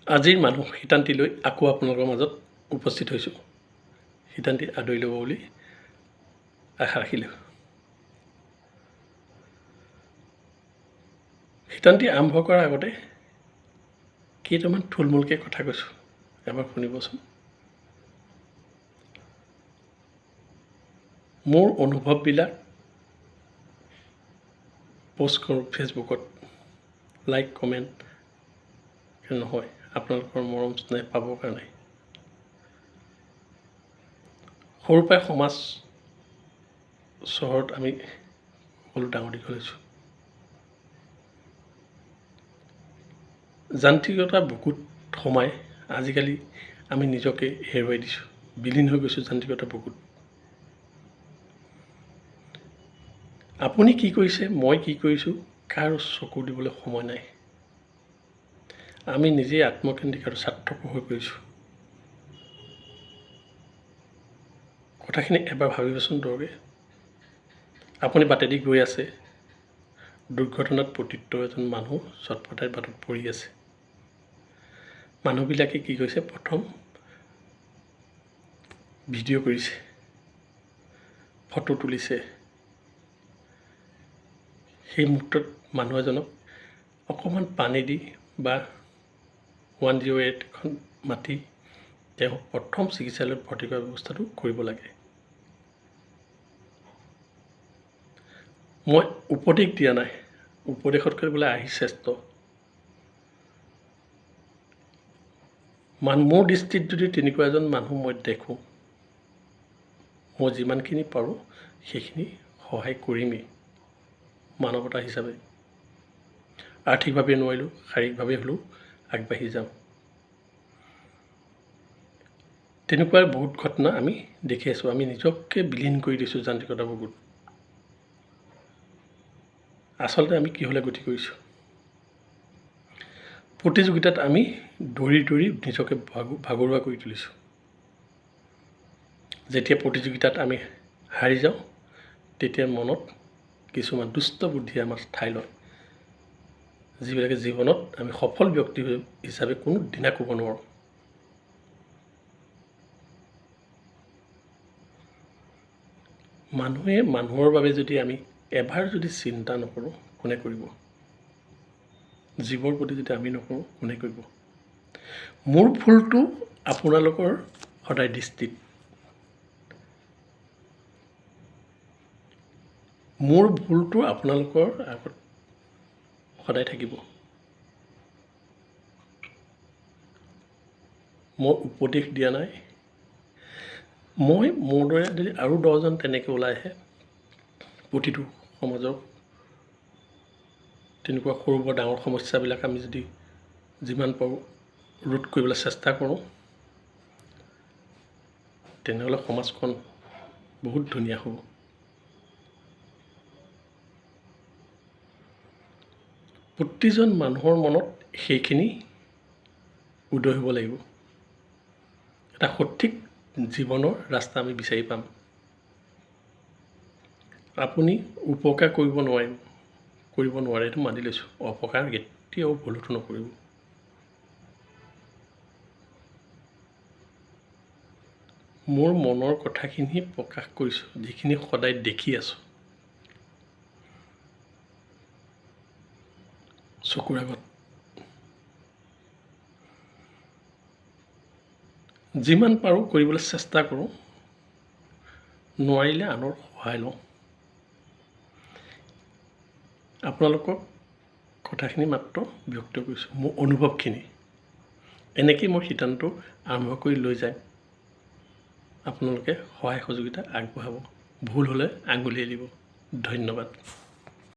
আজিৰ মানুহ শিতান্তিলৈ আকৌ আপোনালোকৰ মাজত উপস্থিত হৈছোঁ। শিতান্তি আদৰি ল'ব বুলি আশা ৰাখিলোঁ। শিতান্তি আৰম্ভ কৰাৰ আগতে কেইটামান থুলমূলকৈ কথা কৈছোঁ, এবাৰ শুনিবচোন। মোৰ অনুভৱবিলাক পোষ্ট কৰোঁ ফেচবুকত, লাইক কমেণ্ট নহয়, আপোনালোকৰ মৰম স্নেহ পাবৰ কাৰণে। সৰুৰ পৰাই সমাজ চহৰত আমি সকলো ডাঙৰ দীঘল হৈছোঁ। যান্ত্ৰিকতাৰ বুকুত সোমাই আজিকালি আমি নিজকে হেৰুৱাই দিছোঁ, বিলীন হৈ গৈছোঁ যান্ত্ৰিকতাৰ বুকুত। আপুনি কি কৰিছে, মই কি কৰিছোঁ, কাৰো চকু দিবলৈ সময় নাই। আমি নিজেই আত্মকেন্দ্ৰিক আৰু স্বাৰ্থপৰ হৈ পৰিছোঁ। কথাখিনি এবাৰ ভাবিবচোন দৰৱে। আপুনি বাটেদি গৈ আছে, দুৰ্ঘটনাত পতিত এজন মানুহ চটফটাই বাটত পৰি আছে। মানুহবিলাকে কি কৰিছে, প্ৰথম ভিডিঅ' কৰিছে, ফটো তুলিছে। সেই মুহূৰ্তত মানুহ এজনক অকণমান পানী দি বা 108 খন মাতি তেওঁক প্ৰথম চিকিৎসালয়ত ভৰ্তি কৰাৰ ব্যৱস্থাটো কৰিব লাগে। মই উপদেশ দিয়া নাই, উপদেশতকৈ বোলে আহি শ্ৰেষ্ঠ। মোৰ দৃষ্টিত যদি তেনেকুৱা এজন মানুহ মই দেখোঁ, মই যিমানখিনি পাৰোঁ সেইখিনি সহায় কৰিমেই মানৱতা হিচাপে। আৰ্থিকভাৱে নোৱাৰিলোঁ, শাৰীৰিকভাৱে হ'লেও আগবাঢ়ি যাম। তেনেকুৱা বহুত ঘটনা আমি দেখি আছোঁ। আমি নিজকে বিলীন কৰি দিছোঁ যান্ত্ৰিকতাৰ বুকুত। আচলতে আমি কিহলৈ গতি কৰিছোঁ? প্ৰতিযোগিতাত আমি দৌৰি দৌৰি নিজকে ভাগৰুৱা কৰি তুলিছোঁ। যেতিয়া প্ৰতিযোগিতাত আমি হাৰি যাওঁ, তেতিয়া মনত কিছুমান দুষ্ট বুদ্ধিয়ে আমাৰ ঠাই লয়, যিবিলাকে জীৱনত আমি সফল ব্যক্তি হিচাপে কোনো দিনা ক'ব নোৱাৰোঁ। মানুহে মানুহৰ বাবে যদি আমি এবাৰ যদি চিন্তা নকৰোঁ, কোনে কৰিব? জীৱৰ প্ৰতি যদি আমি নকৰোঁ, কোনে কৰিব? মোৰ ভুলটো আপোনালোকৰ সদায় দৃষ্টিত, মোৰ ভুলটো আপোনালোকৰ আগত সদায় থাকিব। মই উপদেশ দিয়া নাই। মই মোৰ দৰে যদি আৰু 10জন তেনেকৈ ওলাই আহে, প্ৰতিটো সমাজৰ তেনেকুৱা সৰু বৰ ডাঙৰ সমস্যাবিলাক আমি যদি যিমান পাৰোঁ ৰোধ কৰিবলৈ চেষ্টা কৰোঁ, তেনেহ'লে সমাজখন বহুত ধুনীয়া হ'ব। প্ৰতিজন মানুহৰ মনত সেইখিনি উদয় হ'ব লাগিব। এটা সঠিক জীৱনৰ ৰাস্তা আমি বিচাৰি পাম। আপুনি উপকাৰ কৰিব নোৱাৰে, এইটো মানি লৈছোঁ। অপকাৰ কেতিয়াও ভুলতো নকৰিব। মোৰ মনৰ কথাখিনি প্ৰকাশ কৰিছোঁ, যিখিনি সদায় দেখি আছোঁ চকুৰ আগত। যিমান পাৰোঁ কৰিবলৈ চেষ্টা কৰোঁ, নোৱাৰিলে আনৰ সহায় লওঁ। আপোনালোকক কথাখিনি মাত্ৰ ব্যক্ত কৰিছোঁ, মোৰ অনুভৱখিনি। এনেকেই মই সিদ্ধান্ত আৰম্ভ কৰি লৈ যায় আপোনালোকে সহায় সহযোগিতা আগবঢ়াব। ভুল হ'লে আঙুলিয়াই দিব। ধন্যবাদ।